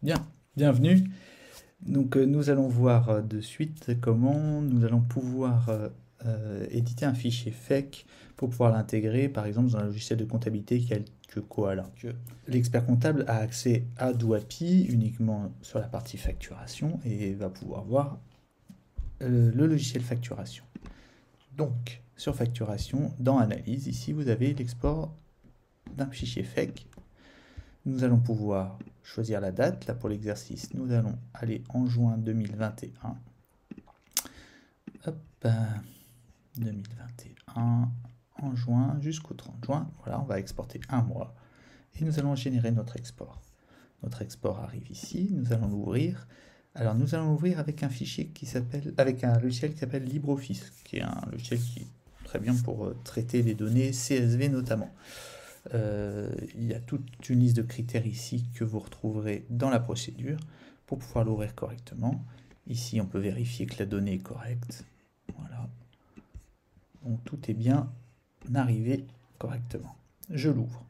Bien, bienvenue. Donc nous allons voir de suite comment nous allons pouvoir éditer un fichier FEC pour pouvoir l'intégrer par exemple dans un logiciel de comptabilité tel que Koala. L'expert comptable a accès à Douapi uniquement sur la partie facturation et va pouvoir voir le logiciel facturation. Donc sur facturation, dans analyse, ici vous avez l'export d'un fichier FEC. Nous allons pouvoir choisir la date. Là, pour l'exercice, nous allons aller en juin 2021. Hop, 2021, en juin jusqu'au 30 juin. Voilà, on va exporter un mois. Et nous allons générer notre export. Notre export arrive ici. Nous allons l'ouvrir. Alors, nous allons l'ouvrir avec un fichier qui s'appelle, avec un logiciel qui s'appelle LibreOffice, qui est un logiciel qui est très bien pour traiter les données CSV notamment. Il y a toute une liste de critères ici que vous retrouverez dans la procédure pour pouvoir l'ouvrir correctement. Ici, on peut vérifier que la donnée est correcte. Voilà. Donc tout est bien arrivé correctement. Je l'ouvre.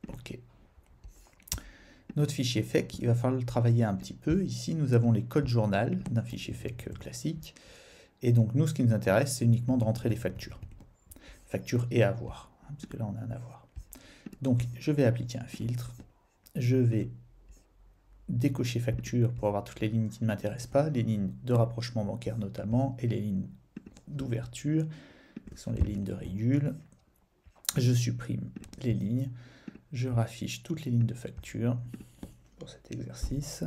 OK. Notre fichier FEC, il va falloir le travailler un petit peu. Ici, nous avons les codes journal d'un fichier FEC classique. Et donc, nous, ce qui nous intéresse, c'est uniquement de rentrer les factures. Factures et avoirs, hein, parce que là, on a un avoir. Donc, je vais appliquer un filtre. Je vais décocher facture pour avoir toutes les lignes qui ne m'intéressent pas, les lignes de rapprochement bancaire notamment, et les lignes d'ouverture, qui sont les lignes de régule. Je supprime les lignes. Je raffiche toutes les lignes de facture pour cet exercice.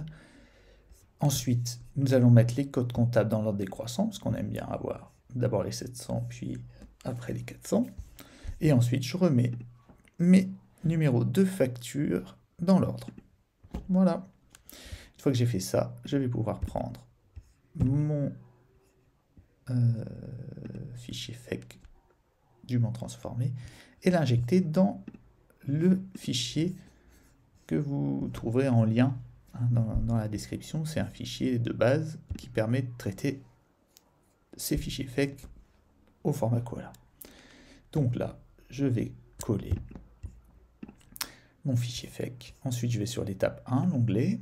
Ensuite, nous allons mettre les codes comptables dans l'ordre décroissant, parce qu'on aime bien avoir d'abord les 700, puis après les 400. Et ensuite, je remets mes numéros de facture dans l'ordre. Voilà. Une fois que j'ai fait ça, je vais pouvoir prendre mon fichier FEC dûment transformé et l'injecter dans le fichier que vous trouverez en lien hein, dans la description. C'est un fichier de base qui permet de traiter ces fichiers FEC au format Koala. Donc là, je vais coller mon fichier FEC. Ensuite, je vais sur l'étape 1, l'onglet.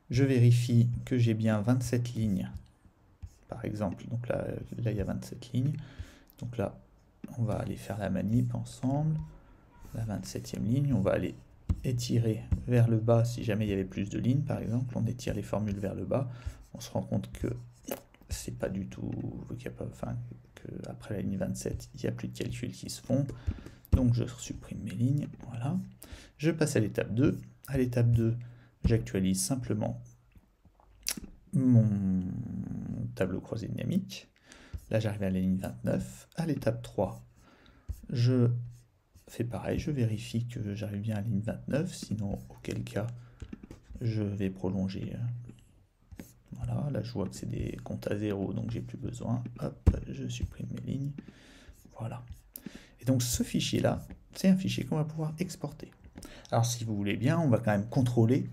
Je vérifie que j'ai bien 27 lignes, par exemple. Donc là, il y a 27 lignes. Donc là, on va aller faire la manip ensemble. La 27e ligne, on va aller étirer vers le bas si jamais il y avait plus de lignes, par exemple. On étire les formules vers le bas. On se rend compte que c'est pas du tout... qu'après la ligne 27, il n'y a plus de calculs qui se font. Donc je supprime mes lignes, voilà. Je passe à l'étape 2. À l'étape 2, j'actualise simplement mon tableau croisé dynamique. Là, j'arrive à la ligne 29. À l'étape 3, je fais pareil, je vérifie que j'arrive bien à la ligne 29, sinon, auquel cas, je vais prolonger. Voilà, là, je vois que c'est des comptes à zéro, donc j'ai plus besoin. Hop, je supprime mes lignes. Voilà. Et donc, ce fichier-là, c'est un fichier qu'on va pouvoir exporter. Alors, si vous voulez bien, on va quand même contrôler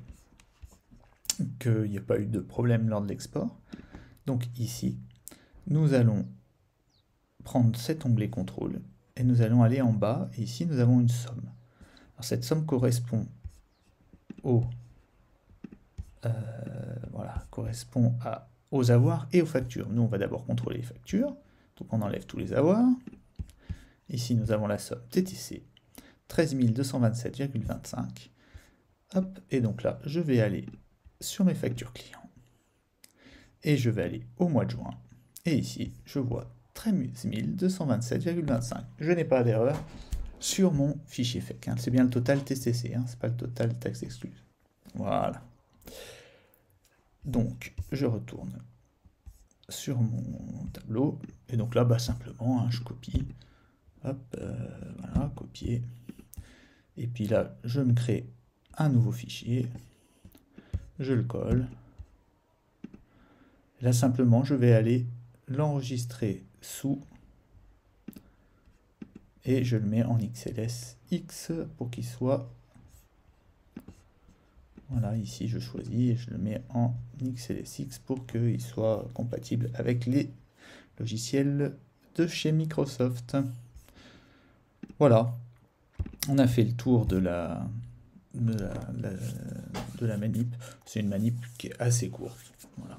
qu'il n'y a pas eu de problème lors de l'export. Donc ici, nous allons prendre cet onglet contrôle et nous allons aller en bas. Et ici, nous avons une somme. Alors, cette somme correspond aux avoirs et aux factures. Nous, on va d'abord contrôler les factures. Donc, on enlève tous les avoirs. Ici, nous avons la somme TTC 13 227,25. Hop, et donc là, je vais aller sur mes factures clients. Et je vais aller au mois de juin. Et ici, je vois 13 227,25. Je n'ai pas d'erreur sur mon fichier FEC. Hein. C'est bien le total TCC, hein. C'est pas le total taxe excluse. Voilà. Donc, je retourne sur mon tableau. Et donc là, simplement, hein, je copie. Hop, voilà, copier. Et puis là, je me crée un nouveau fichier. Je le colle. Là, simplement, je vais aller l'enregistrer sous et je le mets en XLS X pour qu'il soit... Voilà, ici, je choisis et je le mets en XLS X pour qu'il soit compatible avec les logiciels de chez Microsoft. Voilà, on a fait le tour de de la manip. C'est une manip qui est assez courte. Voilà.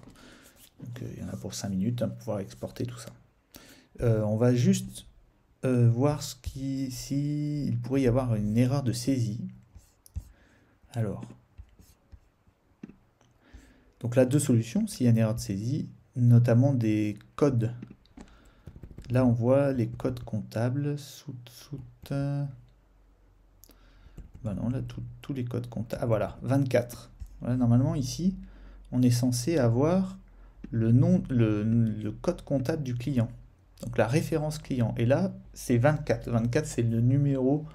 Donc il y en a pour 5 minutes pour pouvoir exporter tout ça. On va juste voir s'il pourrait y avoir une erreur de saisie. Alors, donc là, deux solutions, s'il y a une erreur de saisie, notamment des codes. Là, on voit les codes comptables. Ben non, là, tous les codes comptables. Ah voilà, 24. Voilà, normalement, ici, on est censé avoir le code comptable du client. Donc la référence client. Et là, c'est 24. 24, c'est le numéro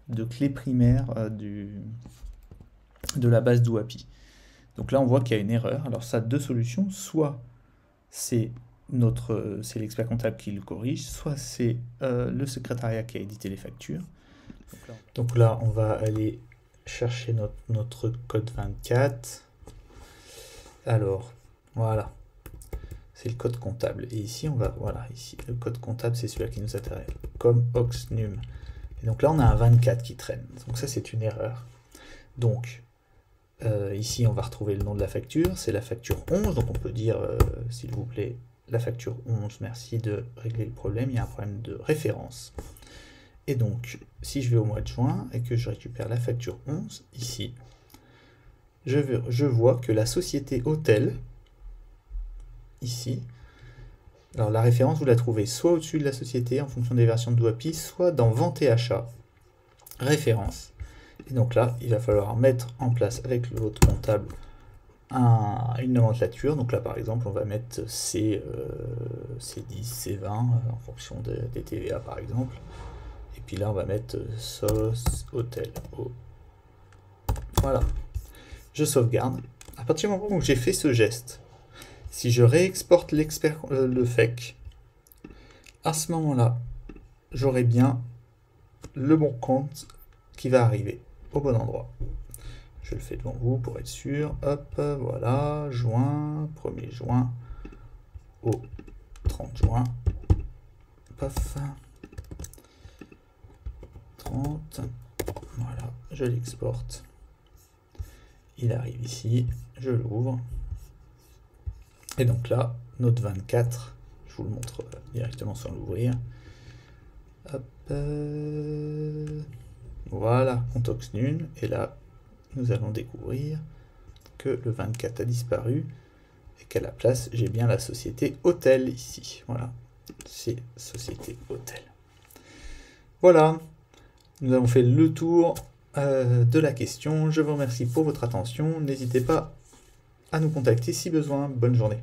de clé primaire de la base d'OAPI. Donc là, on voit qu'il y a une erreur. Alors ça a deux solutions. Soit c'est l'expert comptable qui le corrige, soit c'est le secrétariat qui a édité les factures. Donc là, on va aller chercher notre code 24. Alors, voilà. C'est le code comptable. Et ici, voilà, ici, le code comptable, c'est celui-là qui nous intéresse. Comme oxnum. Et donc là, on a un 24 qui traîne. Donc ça, c'est une erreur. Donc, ici, on va retrouver le nom de la facture. C'est la facture 11. Donc on peut dire, s'il vous plaît, la facture 11, merci de régler le problème. Il y a un problème de référence. Et donc, si je vais au mois de juin et que je récupère la facture 11, ici, je vois que la société hôtel, ici, alors la référence, vous la trouvez soit au-dessus de la société en fonction des versions de DOAPI, soit dans vente et achat, référence. Et donc là, il va falloir mettre en place avec votre comptable une nomenclature. Donc là, par exemple, on va mettre C10, C20 en fonction des TVA, par exemple. Et puis là, on va mettre sauce hôtel. Voilà. Je sauvegarde. À partir du moment où j'ai fait ce geste, si je réexporte le FEC, à ce moment-là, j'aurai bien le bon compte qui va arriver au bon endroit. Je le fais devant vous pour être sûr. Hop, voilà, juin, 1er juin au 30 juin. Paf. 30. Voilà, je l'exporte. Il arrive ici, je l'ouvre. Et donc là, notre 24, je vous le montre directement sans l'ouvrir. Hop, voilà, compte oxnum. Et là, nous allons découvrir que le 24 a disparu et qu'à la place, j'ai bien la société hôtel ici. Voilà, c'est société hôtel. Voilà, nous avons fait le tour de la question. Je vous remercie pour votre attention. N'hésitez pas à nous contacter si besoin. Bonne journée.